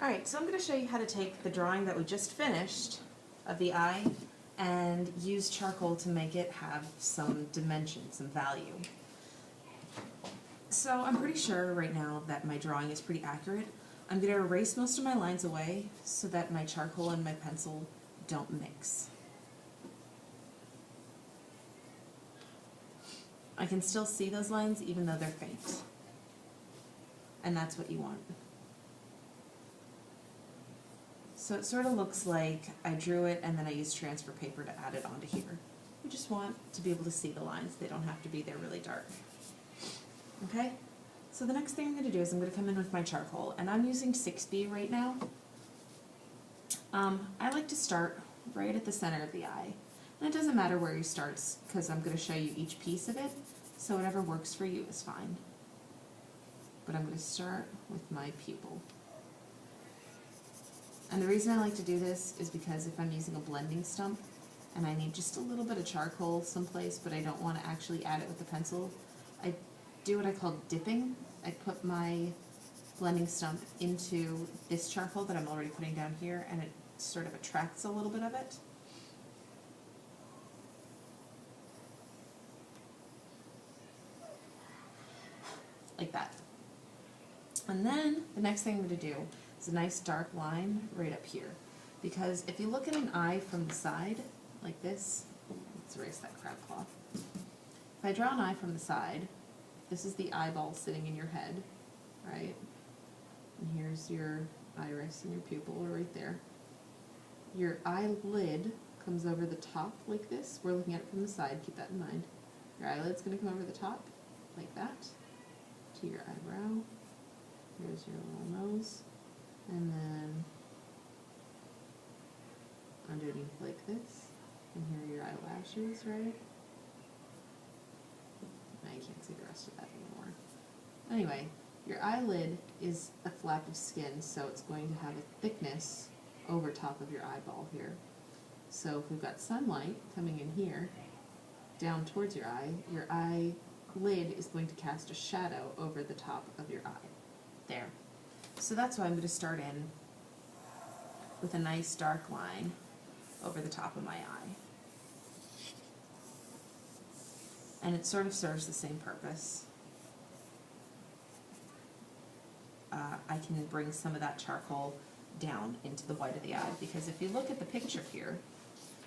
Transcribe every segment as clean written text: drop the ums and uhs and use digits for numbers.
Alright, so I'm going to show you how to take the drawing that we just finished of the eye and use charcoal to make it have some dimension, some value. So I'm pretty sure right now that my drawing is pretty accurate. I'm going to erase most of my lines away so that my charcoal and my pencil don't mix. I can still see those lines even though they're faint. And that's what you want. So it sort of looks like I drew it and then I used transfer paper to add it onto here. You just want to be able to see the lines. They don't have to be there really dark. Okay? So the next thing I'm going to do is I'm going to come in with my charcoal, and I'm using 6B right now. I like to start right at the center of the eye. And it doesn't matter where you start because I'm going to show you each piece of it, so whatever works for you is fine. But I'm going to start with my pupil. And the reason I like to do this is because if I'm using a blending stump and I need just a little bit of charcoal someplace but I don't want to actually add it with the pencil, I do what I call dipping. I put my blending stump into this charcoal that I'm already putting down here, and it sort of attracts a little bit of it. Like that. And then the next thing I'm going to do is a nice dark line right up here. Because if you look at an eye from the side, like this, let's erase that crab claw. If I draw an eye from the side, this is the eyeball sitting in your head, right? And here's your iris and your pupil are right there. Your eyelid comes over the top like this. We're looking at it from the side, keep that in mind. Your eyelid's going to come over the top, like that, to your eyebrow. Here's your little nose. And then underneath like this. And here are your eyelashes, right? Now you can't see the rest of that anymore. Anyway, your eyelid is a flap of skin, so it's going to have a thickness over top of your eyeball here. So if we've got sunlight coming in here, down towards your eyelid is going to cast a shadow over the top of your eye. There. So that's why I'm going to start in with a nice dark line over the top of my eye. And it sort of serves the same purpose. I can bring some of that charcoal down into the white of the eye, because if you look at the picture here,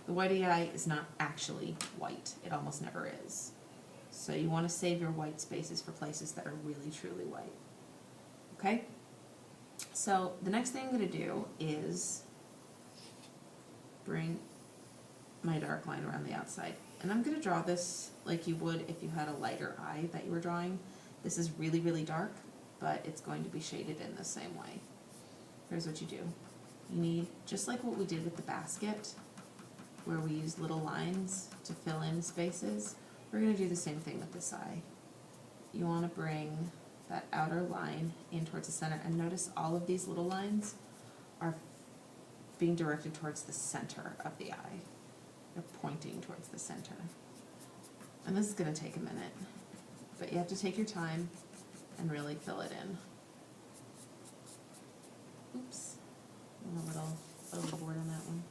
the white of the eye is not actually white. It almost never is. So you want to save your white spaces for places that are really truly white. Okay? So the next thing I'm going to do is bring my dark line around the outside. And I'm going to draw this like you would if you had a lighter eye that you were drawing. This is really, really dark, but it's going to be shaded in the same way. Here's what you do. You need, just like what we did with the basket, where we used little lines to fill in spaces, we're going to do the same thing with this eye. You want to bring that outer line in towards the center, and notice all of these little lines are being directed towards the center of the eye. They're pointing towards the center. And this is going to take a minute, but you have to take your time and really fill it in. Oops, I'm a little overboard on that one.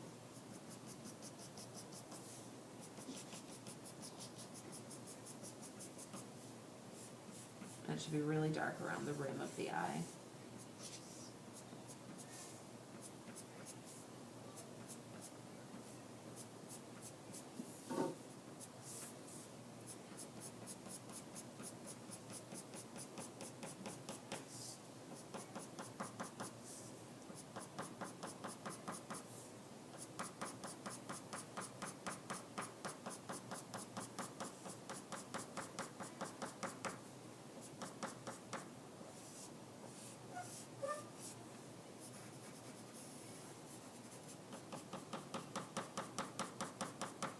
And it should be really dark around the rim of the eye.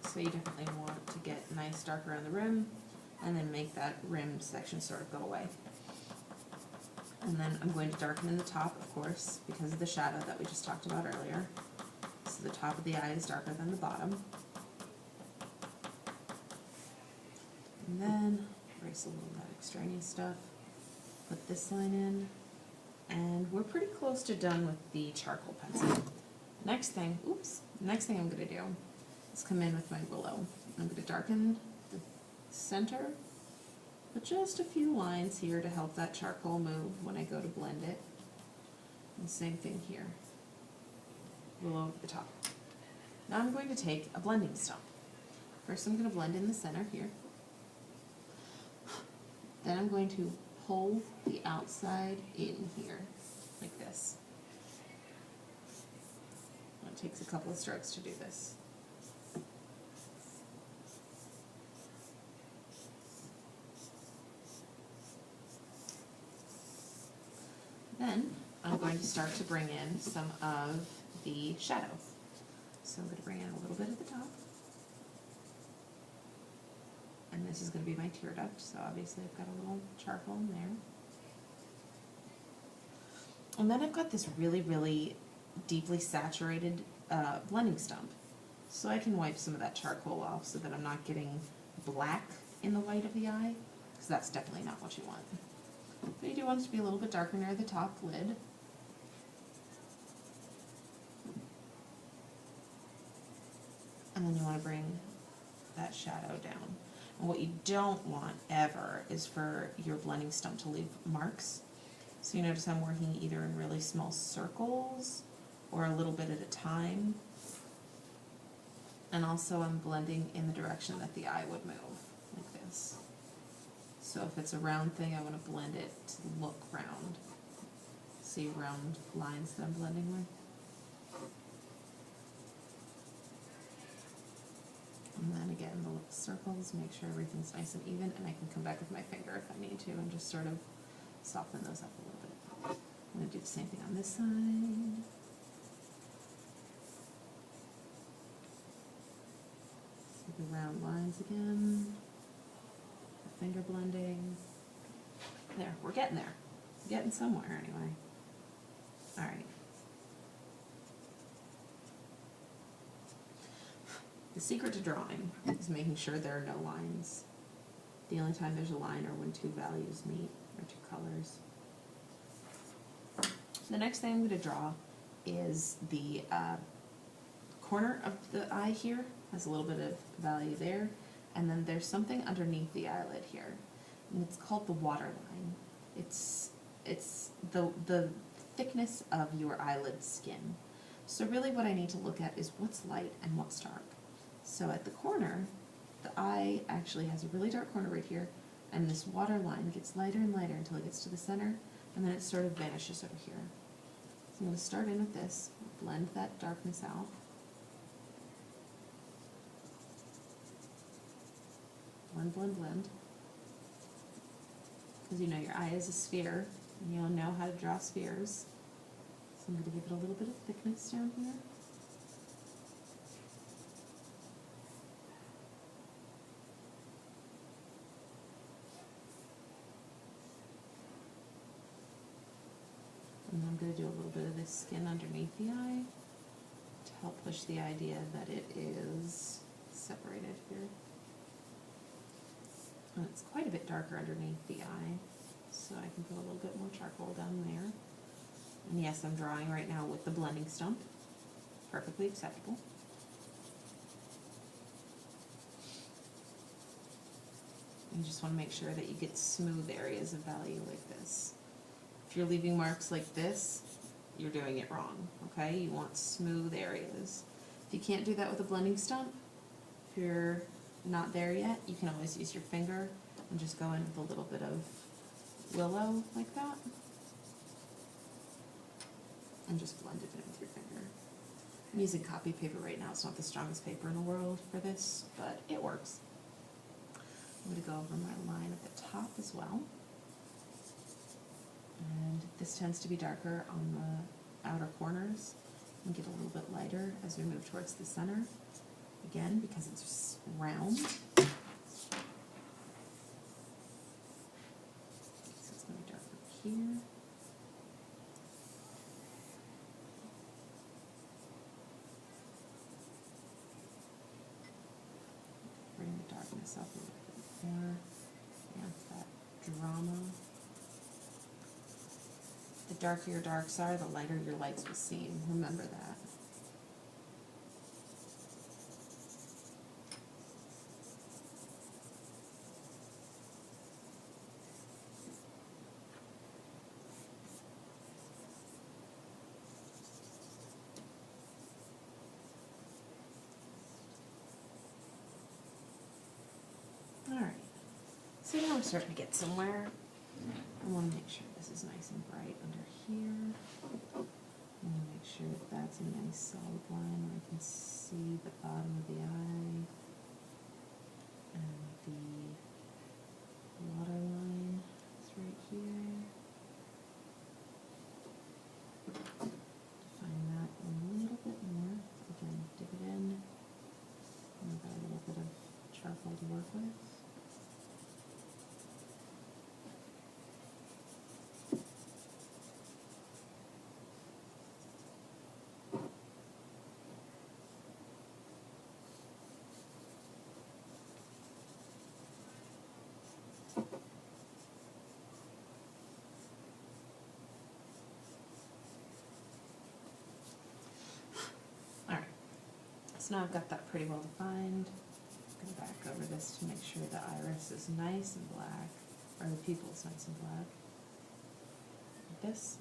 So you definitely want to get nice dark around the rim and then make that rim section sort of go away. And then I'm going to darken in the top, of course, because of the shadow that we just talked about earlier. So the top of the eye is darker than the bottom. And then erase a little of that extraneous stuff. Put this line in, And we're pretty close to done with the charcoal pencil. Next thing I'm gonna do is come in with my willow. I'm gonna darken the center with just a few lines here to help that charcoal move when I go to blend it. And same thing here, willow at the top. Now I'm going to take a blending stump. First I'm going to blend in the center here. Then I'm going to pull the outside in here, like this. It takes a couple of strokes to do this. Then I'm going to start to bring in some of the shadow. So I'm going to bring in a little bit at the top. And this is going to be my tear duct, so obviously I've got a little charcoal in there. And then I've got this really, really deeply saturated blending stump. So I can wipe some of that charcoal off so that I'm not getting black in the white of the eye, because that's definitely not what you want. But you do want it to be a little bit darker near the top lid. And then you want to bring that shadow down. And what you don't want ever is for your blending stump to leave marks. So you notice I'm working either in really small circles or a little bit at a time. And also I'm blending in the direction that the eye would move, like this. So if it's a round thing, I want to blend it to look round. See round lines that I'm blending with? And then again, the little circles, make sure everything's nice and even, and I can come back with my finger if I need to and just sort of soften those up a little bit. I'm going to do the same thing on this side. See the round lines again. The finger blending. There, we're getting there. We're getting somewhere anyway. Alright. The secret to drawing is making sure there are no lines. The only time there's a line are when two values meet, or two colors. The next thing I'm going to draw is the corner of the eye here. Has a little bit of value there. And then there's something underneath the eyelid here. And it's called the waterline. It's the thickness of your eyelid skin. So really what I need to look at is what's light and what's dark. So at the corner, the eye actually has a really dark corner right here, and this water line gets lighter and lighter until it gets to the center, and then it sort of vanishes over here. So I'm going to start in with this, blend that darkness out. Blend, blend, blend. Because you know your eye is a sphere, and you'll know how to draw spheres. So I'm going to give it a little bit of thickness down here. And I'm going to do a little bit of this skin underneath the eye to help push the idea that it is separated here. And it's quite a bit darker underneath the eye, so I can put a little bit more charcoal down there. And yes, I'm drawing right now with the blending stump. Perfectly acceptable. You just want to make sure that you get smooth areas of value like this. If you're leaving marks like this, you're doing it wrong, okay? You want smooth areas. If you can't do that with a blending stump, if you're not there yet, you can always use your finger and just go in with a little bit of willow like that. And just blend it in with your finger. I'm using copy paper right now. It's not the strongest paper in the world for this, but it works. I'm going to go over my line at the top as well. And this tends to be darker on the outer corners and get a little bit lighter as we move towards the center. Again, because it's round. So it's going to be darker here. Bring the darkness up a little bit more. Yeah, that drama. The darker your darks are, the lighter your lights will seem. Remember that. Alright, so now we're starting to get somewhere. I want to make sure this is nice and bright under here. I want to make sure that that's a nice solid line where I can see the bottom of the eye and the water line is right here. Define that a little bit more. Again, dip it in. And we've got a little bit of charcoal to work with. So now I've got that pretty well defined. I'm going to back over this to make sure the iris is nice and black, or the pupil is nice and black. Like this.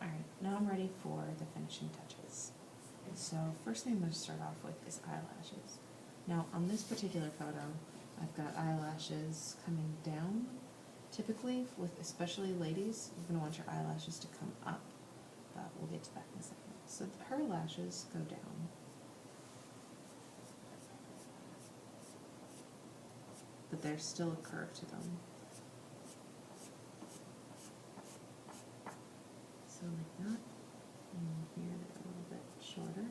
Alright, now I'm ready for the finishing touches. So first thing I'm going to start off with is eyelashes. Now on this particular photo, I've got eyelashes coming down. Typically, with especially ladies, you're going to want your eyelashes to come up, but we'll get to that in a second. So her lashes go down. But there's still a curve to them. So like that, and here they're a little bit shorter.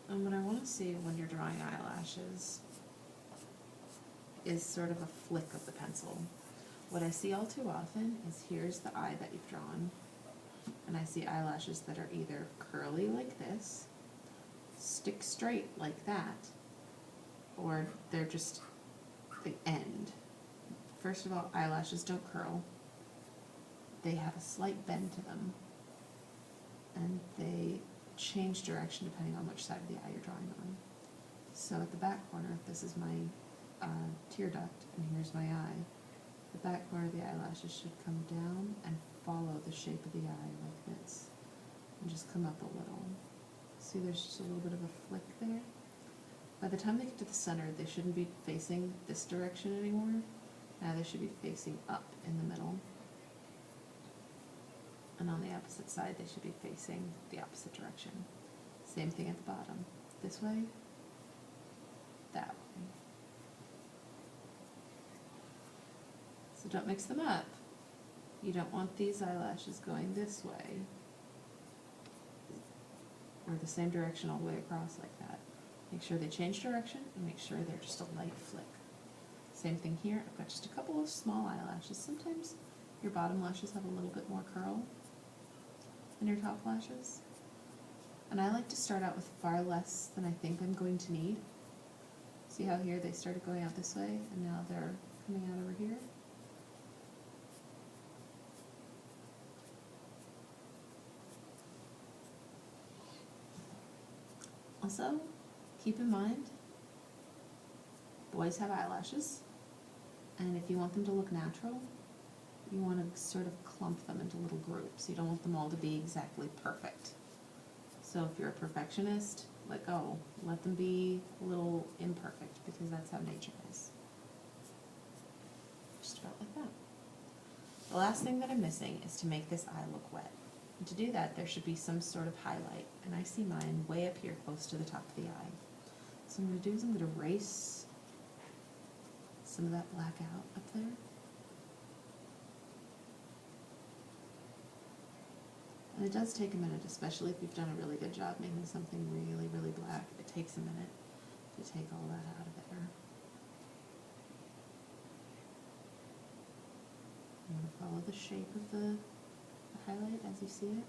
And what I want to see when you're drawing eyelashes is sort of a flick of the pencil. What I see all too often is here's the eye that you've drawn, and I see eyelashes that are either curly like this, stick straight like that, or they're just the end. First of all, eyelashes don't curl. They have a slight bend to them, and they change direction depending on which side of the eye you're drawing on. So at the back corner, this is my tear duct, and here's my eye. The back corner of the eyelashes should come down and follow the shape of the eye like this, and just come up a little. See, there's just a little bit of a flick there. By the time they get to the center, they shouldn't be facing this direction anymore. Now they should be facing up in the middle. And on the opposite side, they should be facing the opposite direction. Same thing at the bottom. This way, that way. So don't mix them up. You don't want these eyelashes going this way, or the same direction all the way across like that. Make sure they change direction, and make sure they're just a light flick. Same thing here. I've got just a couple of small eyelashes. Sometimes your bottom lashes have a little bit more curl than your top lashes. And I like to start out with far less than I think I'm going to need. See how here they started going out this way, and now they're coming out over here? Also, keep in mind, boys have eyelashes, and if you want them to look natural, you want to sort of clump them into little groups. You don't want them all to be exactly perfect. So if you're a perfectionist, let go. Let them be a little imperfect, because that's how nature is. Just about like that. The last thing that I'm missing is to make this eye look wet. And to do that, there should be some sort of highlight, and I see mine way up here close to the top of the eye. So what I'm going to do is I'm going to erase some of that black out up there. And it does take a minute, especially if you've done a really good job making something really, really black. It takes a minute to take all that out of there. I'm going to follow the shape of the highlight as you see it.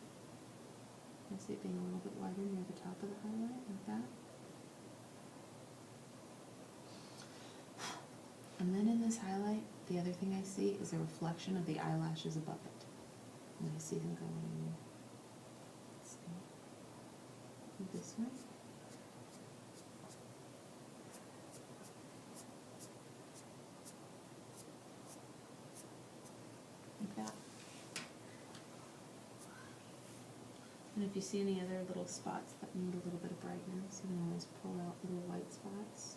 I see it being a little bit wider near the top of the highlight, like that. And then in this highlight, the other thing I see is a reflection of the eyelashes above it. And I see them going, let's see, this way. Like that. And if you see any other little spots that need a little bit of brightness, you can always pull out little white spots.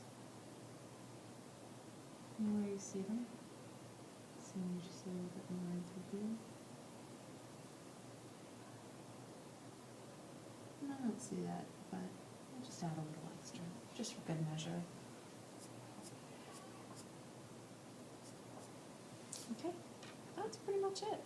You know where you see them? So you just a little bit more into here. And I don't see that, but I'll just add a little extra, just for good measure. Okay, that's pretty much it.